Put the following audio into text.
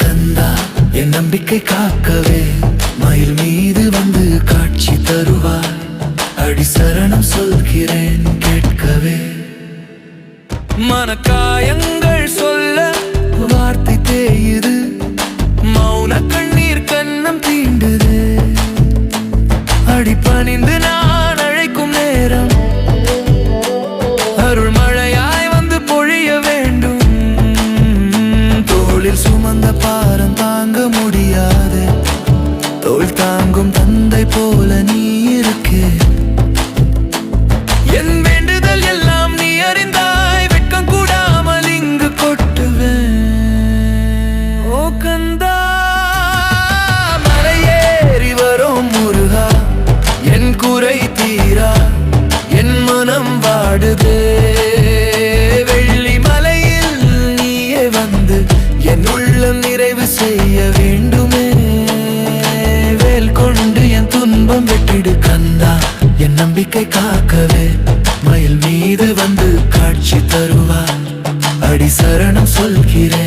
கந்தா, என் நம்பிக்கை காக்கவே மயில் மீது வந்து காட்சி தருவாய். அடி சரணம் சொல்கிறேன் கேட்கவே. மனக்காயங்கள் சொல்ல வார்த்தை தேயுது, மௌன கண்ணீர் கண்ணம் தீண்டுது. அடி பணிந்து நான் அழைக்கும் நேரம் அருள் மழையாய் வந்து பொழிய வேண்டும். தோளில் சுமந்த பாரம் தாங்க முடியாது, தோள் தாங்கும் தந்தை போல நீ இருக்கே. என் வேண்டுதல் எல்லாம் நீ அறிந்தாய், வெட்கம் கூடாமல் இங்கு கொட்டுவேன். ஓ கந்தா, மலையேறி வரும் முருகா, என் குறை தீரா, என் மனம் வாடுதே. வெள்ளி மலையில் நீயே வந்து என் உள்ளம் நிறைவு செய்ய வேண்டுமே. வேல் கொண்டு என் துன்பம் வெட்டிடு கந்தா, என் நம்பிக்கை காக்கவே மயில் மீது வந்து காட்சி தருவார். அடி சரணம் சொல்கிறேன்.